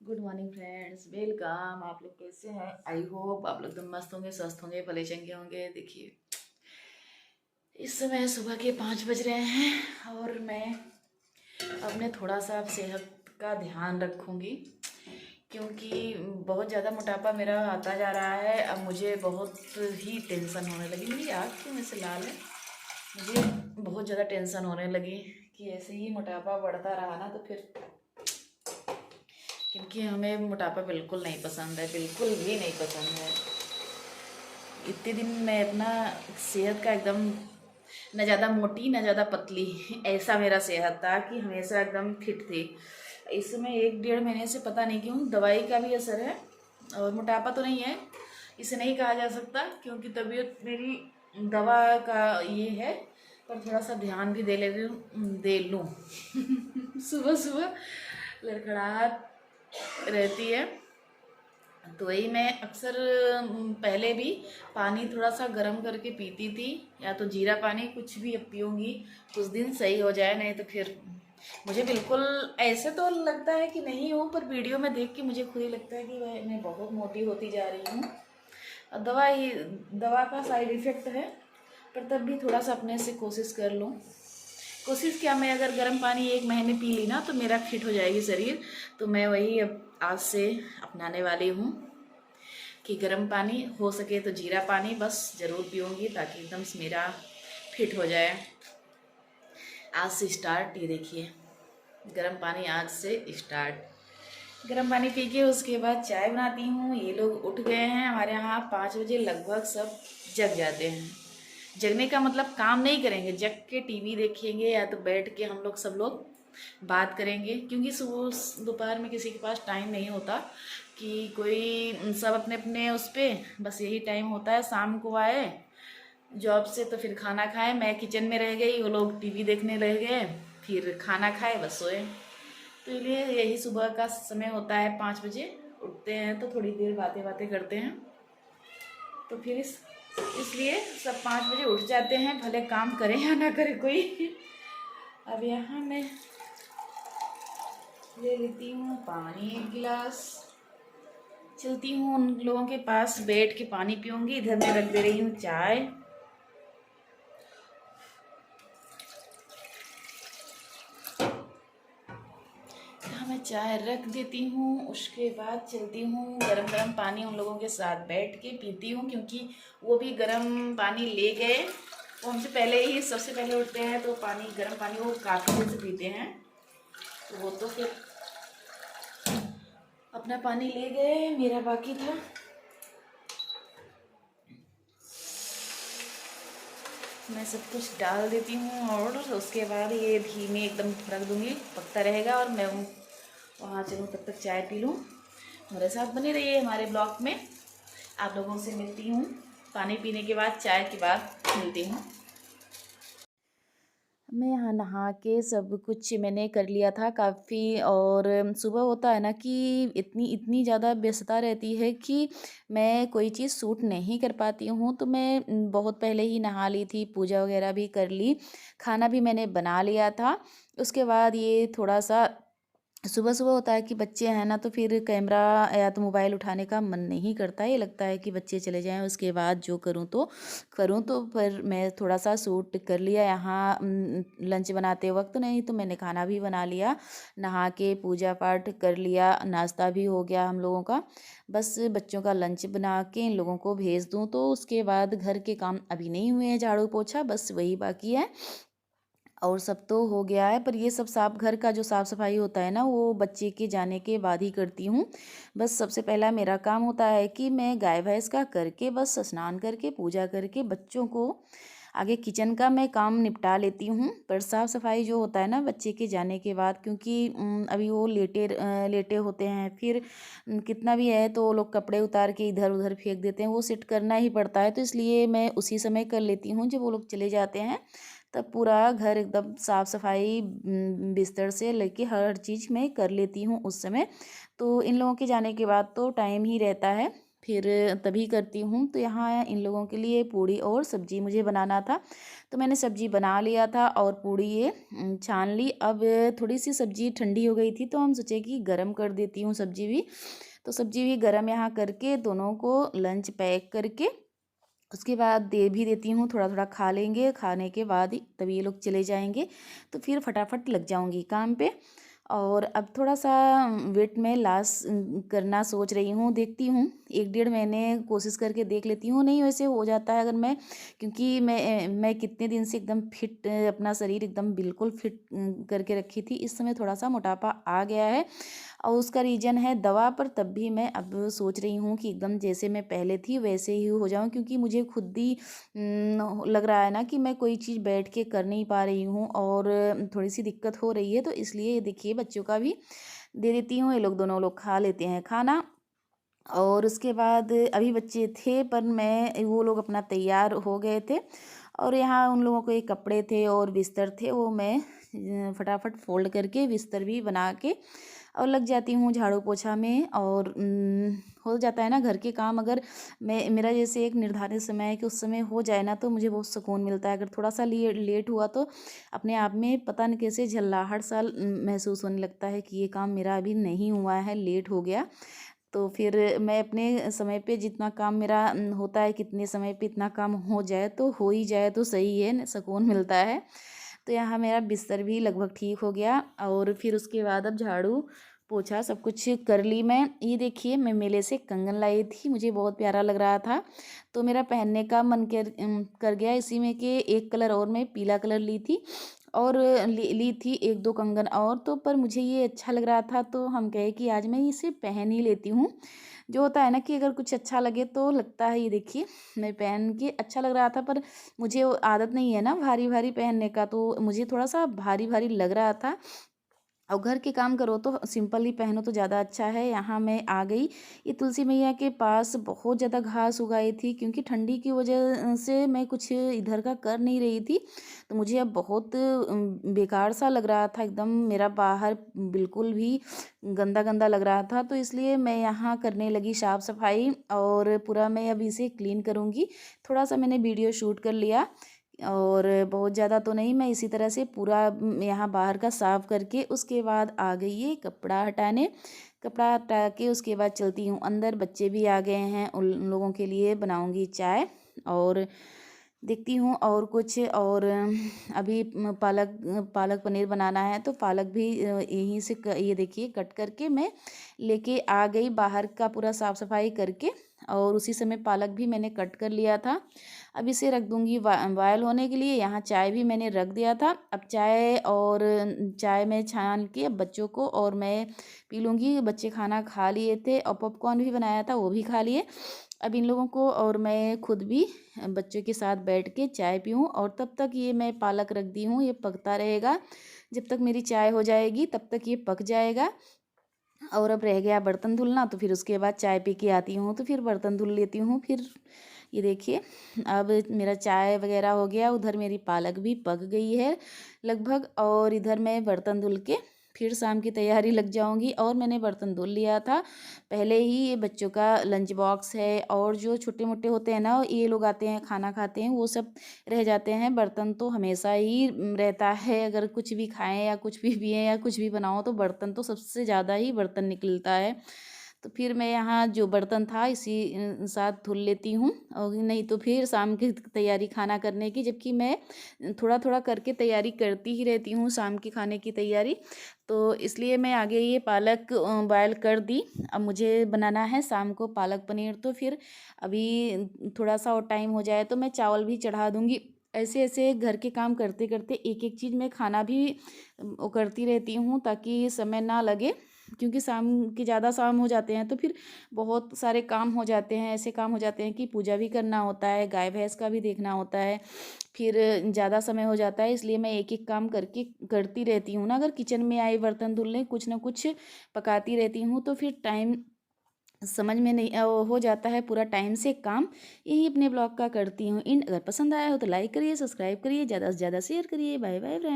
Good morning friends, welcome. आप लोग कैसे हैं? आई होप आप लोग एकदम मस्त होंगे, स्वस्थ होंगे, भले चंगे होंगे। देखिए, इस समय सुबह के 5 बज रहे हैं और मैं अपने थोड़ा सा अब सेहत का ध्यान रखूँगी, क्योंकि बहुत ज़्यादा मोटापा मेरा आता जा रहा है। अब मुझे बहुत ही टेंशन होने लगी। मेरी आँख क्यों ऐसे लाल है? मुझे बहुत ज़्यादा टेंशन होने लगी कि ऐसे ही मोटापा बढ़ता रहा ना तो फिर, क्योंकि हमें मोटापा बिल्कुल नहीं पसंद है, बिल्कुल भी नहीं पसंद है। इतने दिन मैं अपना सेहत का एकदम न ज़्यादा मोटी न ज़्यादा पतली, ऐसा मेरा सेहत था कि हमेशा एकदम फिट थी। इस समय 1 डेढ़ महीने से पता नहीं क्यों दवाई का भी असर है, और मोटापा तो नहीं है, इसे नहीं कहा जा सकता, क्योंकि तबीयत मेरी दवा का ये है। पर थोड़ा सा ध्यान भी दे लूँ सुबह सुबह लड़खड़ाहट रहती है। तो वही मैं अक्सर पहले भी पानी थोड़ा सा गर्म करके पीती थी, या तो जीरा पानी, कुछ भी अब पीऊँगी कुछ दिन सही हो जाए, नहीं तो फिर मुझे बिल्कुल ऐसे तो लगता है कि नहीं हूँ, पर वीडियो में देख के मुझे खुद ही लगता है कि मैं बहुत मोटी होती जा रही हूँ। और दवा का साइड इफ़ेक्ट है, पर तब भी थोड़ा सा अपने से कोशिश कर लूँ। कोशिश क्या, मैं अगर गर्म पानी 1 महीने पी ली ना तो मेरा फिट हो जाएगी शरीर। तो मैं वही अब आज से अपनाने वाली हूँ कि गर्म पानी, हो सके तो जीरा पानी बस ज़रूर पीऊँगी, ताकि एकदम से मेरा फिट हो जाए। आज से स्टार्ट, ये देखिए, गर्म पानी आज से स्टार्ट। गर्म पानी पी के उसके बाद चाय बनाती हूँ। ये लोग उठ गए हैं, हमारे यहाँ 5 बजे लगभग सब जग जाते हैं। जगने का मतलब काम नहीं करेंगे, जग के टीवी देखेंगे, या तो बैठ के हम लोग सब लोग बात करेंगे, क्योंकि सुबह दोपहर में किसी के पास टाइम नहीं होता कि कोई, सब अपने अपने उस पर, बस यही टाइम होता है। शाम को आए जॉब से तो फिर खाना खाए, मैं किचन में रह गई, वो लोग टीवी देखने रह गए, फिर खाना खाए बस सोए। तो इसलिए यही सुबह का समय होता है, 5 बजे उठते हैं तो थोड़ी देर बातें बातें करते हैं। तो फिर इसलिए सब 5 बजे उठ जाते हैं, भले काम करे या ना करे कोई। अब यहाँ मैं ले लेती हूँ पानी 1 गिलास, चलती हूँ उन लोगों के पास, बैठ के पानी पीऊँगी। इधर मैं रख दे रही हूँ चाय। मैं चाय रख देती हूँ, उसके बाद चलती हूँ गरम गरम पानी उन लोगों के साथ बैठ के पीती हूँ, क्योंकि वो भी गरम पानी ले गए। वो हमसे पहले ही, सबसे पहले उठते हैं, तो पानी, गरम पानी वो काफ़ी देर से पीते हैं। तो वो तो फिर अपना पानी ले गए, मेरा बाकी था। मैं सब कुछ डाल देती हूँ, और उसके बाद ये धीमे एकदम रख दूँगी, पकता रहेगा, और मैं वहाँ चलूँ, तब तक चाय पी लूँ। मेरे साथ बने रहिए हमारे ब्लॉग में। आप लोगों से मिलती हूँ पानी पीने के बाद, चाय के बाद मिलती हूँ। मैं यहाँ नहा के सब कुछ मैंने कर लिया था काफ़ी। और सुबह होता है ना कि इतनी इतनी ज़्यादा व्यस्तता रहती है कि मैं कोई चीज़ सूट नहीं कर पाती हूँ। तो मैं बहुत पहले ही नहा ली थी, पूजा वगैरह भी कर ली, खाना भी मैंने बना लिया था। उसके बाद ये थोड़ा सा सुबह सुबह होता है कि बच्चे हैं ना, तो फिर कैमरा या तो मोबाइल उठाने का मन नहीं करता है। ये लगता है कि बच्चे चले जाएं, उसके बाद जो करूं तो करूं। तो फिर मैं थोड़ा सा सूट कर लिया यहाँ लंच बनाते वक्त। नहीं तो मैंने खाना भी बना लिया, नहा के पूजा पाठ कर लिया, नाश्ता भी हो गया हम लोगों का। बस बच्चों का लंच बना के इन लोगों को भेज दूँ, तो उसके बाद घर के काम अभी नहीं हुए हैं, झाड़ू पोछा बस वही बाकी है, और सब तो हो गया है। पर ये सब साफ, घर का जो साफ़ सफाई होता है ना, वो बच्चे के जाने के बाद ही करती हूँ। बस सबसे पहला मेरा काम होता है कि मैं गाय भैंस का करके, बस स्नान करके पूजा करके बच्चों को, आगे किचन का मैं काम निपटा लेती हूँ। पर साफ़ सफाई जो होता है ना बच्चे के जाने के बाद, क्योंकि अभी वो लेटे होते हैं, फिर कितना भी है तो वो लोग कपड़े उतार के इधर उधर फेंक देते हैं, वो सेट करना ही पड़ता है। तो इसलिए मैं उसी समय कर लेती हूँ जब वो लोग चले जाते हैं। तब पूरा घर एकदम साफ़ सफाई, बिस्तर से लेके हर चीज़ मैं कर लेती हूँ उस समय। तो इन लोगों के जाने के बाद तो टाइम ही रहता है, फिर तभी करती हूँ। तो यहाँ इन लोगों के लिए पूड़ी और सब्जी मुझे बनाना था, तो मैंने सब्जी बना लिया था और पूड़ी ये छान ली। अब थोड़ी सी सब्जी ठंडी हो गई थी, तो हम सोचे कि गरम कर देती हूँ सब्जी भी। तो सब्जी भी गरम यहाँ करके दोनों को लंच पैक करके उसके बाद दे भी देती हूँ, थोड़ा थोड़ा खा लेंगे, खाने के बाद ही तभी ये लोग चले जाएंगे, तो फिर फटाफट लग जाऊँगी काम पे। और अब थोड़ा सा वेट में लॉस करना सोच रही हूँ, देखती हूँ 1 डेढ़ महीने कोशिश करके देख लेती हूँ, नहीं वैसे हो जाता है अगर मैं, क्योंकि मैं कितने दिन से एकदम फिट, अपना शरीर एकदम बिल्कुल फिट करके रखी थी। इस समय थोड़ा सा मोटापा आ गया है और उसका रीज़न है दवा, पर तब भी मैं अब सोच रही हूँ कि एकदम जैसे मैं पहले थी वैसे ही हो जाऊँ, क्योंकि मुझे खुद ही लग रहा है ना कि मैं कोई चीज़ बैठ के कर नहीं पा रही हूँ और थोड़ी सी दिक्कत हो रही है। तो इसलिए देखिए बच्चों का भी दे देती हूँ, ये लोग दोनों लोग खा लेते हैं खाना। और उसके बाद अभी बच्चे थे, पर मैं वो लोग अपना तैयार हो गए थे और यहाँ उन लोगों को एक कपड़े थे और बिस्तर थे, वो मैं फटाफट फोल्ड करके बिस्तर भी बना के और लग जाती हूँ झाड़ू पोछा में। और हो जाता है ना घर के काम, अगर मेरा जैसे एक निर्धारित समय है कि उस समय हो जाए ना, तो मुझे बहुत सुकून मिलता है। अगर थोड़ा सा लेट हुआ तो अपने आप में पता नहीं कैसे झल्लाहट सा महसूस होने लगता है कि ये काम मेरा अभी नहीं हुआ है, लेट हो गया। तो फिर मैं अपने समय पे जितना काम मेरा होता है, कितने समय पे इतना काम हो जाए तो हो ही जाए तो सही है, सुकून मिलता है। तो यहाँ मेरा बिस्तर भी लगभग ठीक हो गया और फिर उसके बाद अब झाड़ू पोछा सब कुछ कर ली मैं। ये देखिए मैं मेले से कंगन लाई थी, मुझे बहुत प्यारा लग रहा था, तो मेरा पहनने का मन कर गया। इसी में कि एक कलर और मैं पीला कलर ली थी और ली थी 1-2 कंगन और, तो पर मुझे ये अच्छा लग रहा था, तो हम कहे कि आज मैं इसे पहन ही लेती हूँ। जो होता है ना कि अगर कुछ अच्छा लगे तो लगता है। ये देखिए मैं पहन के अच्छा लग रहा था, पर मुझे वो आदत नहीं है ना भारी भारी पहनने का, तो मुझे थोड़ा सा भारी भारी लग रहा था। और घर के काम करो तो सिंपल ही पहनो तो ज़्यादा अच्छा है। यहाँ मैं आ गई, ये तुलसी मैया के पास बहुत ज़्यादा घास उगाई थी, क्योंकि ठंडी की वजह से मैं कुछ इधर का कर नहीं रही थी, तो मुझे अब बहुत बेकार सा लग रहा था, एकदम मेरा बाहर बिल्कुल भी गंदा गंदा लग रहा था। तो इसलिए मैं यहाँ करने लगी साफ़ सफाई और पूरा मैं अब इसे क्लीन करूँगी। थोड़ा सा मैंने वीडियो शूट कर लिया और बहुत ज़्यादा तो नहीं, मैं इसी तरह से पूरा यहाँ बाहर का साफ़ करके उसके बाद आ गई ये कपड़ा हटाने। कपड़ा हटा के उसके बाद चलती हूँ अंदर, बच्चे भी आ गए हैं, उन लोगों के लिए बनाऊँगी चाय और देखती हूँ और कुछ। और अभी पालक पालक पनीर बनाना है, तो पालक भी यहीं से ये देखिए कट करके मैं लेके आ गई, बाहर का पूरा साफ़ सफाई करके, और उसी समय पालक भी मैंने कट कर लिया था। अब इसे रख दूँगी बॉयल होने के लिए। यहाँ चाय भी मैंने रख दिया था, अब चाय में छान के अब बच्चों को और मैं पी लूँगी। बच्चे खाना खा लिए थे और पॉपकॉर्न भी बनाया था, वो भी खा लिए। अब इन लोगों को और मैं खुद भी बच्चों के साथ बैठ के चाय पीऊँ, और तब तक ये मैं पालक रख दी हूँ, ये पकता रहेगा। जब तक मेरी चाय हो जाएगी तब तक ये पक जाएगा। और अब रह गया बर्तन धुलना, तो फिर उसके बाद चाय पी के आती हूँ तो फिर बर्तन धुल लेती हूँ। फिर ये देखिए अब मेरा चाय वगैरह हो गया, उधर मेरी पालक भी पक गई है लगभग, और इधर मैं बर्तन धुल के फिर शाम की तैयारी लग जाऊंगी। और मैंने बर्तन धुल लिया था पहले ही। ये बच्चों का लंच बॉक्स है और जो छोटे मोटे होते हैं ना, ये लोग आते हैं खाना खाते हैं, वो सब रह जाते हैं। बर्तन तो हमेशा ही रहता है, अगर कुछ भी खाएं या कुछ भी पिएं या कुछ भी बनाओ तो बर्तन तो सबसे ज़्यादा ही बर्तन निकलता है। तो फिर मैं यहाँ जो बर्तन था इसी साथ धुल लेती हूँ, और नहीं तो फिर शाम की तैयारी खाना करने की, जबकि मैं थोड़ा थोड़ा करके तैयारी करती ही रहती हूँ शाम की खाने की तैयारी। तो इसलिए मैं आगे ये पालक बॉयल कर दी। अब मुझे बनाना है शाम को पालक पनीर, तो फिर अभी थोड़ा सा और टाइम हो जाए तो मैं चावल भी चढ़ा दूँगी। ऐसे ऐसे घर के काम करते करते एक एक चीज़ मैं खाना भी वो करती रहती हूँ, ताकि समय ना लगे, क्योंकि शाम हो जाते हैं तो फिर बहुत सारे काम हो जाते हैं। ऐसे काम हो जाते हैं कि पूजा भी करना होता है, गाय भैंस का भी देखना होता है, फिर ज़्यादा समय हो जाता है। इसलिए मैं एक एक काम करके करती रहती हूँ ना, अगर किचन में आई बर्तन धुलने कुछ ना कुछ पकाती रहती हूँ तो फिर टाइम समझ में नहीं हो जाता है पूरा टाइम से काम। यही अपने ब्लॉग का करती हूँ इन। अगर पसंद आया हो तो लाइक करिए, सब्सक्राइब करिए, ज़्यादा से ज़्यादा शेयर करिए। Bye bye friend.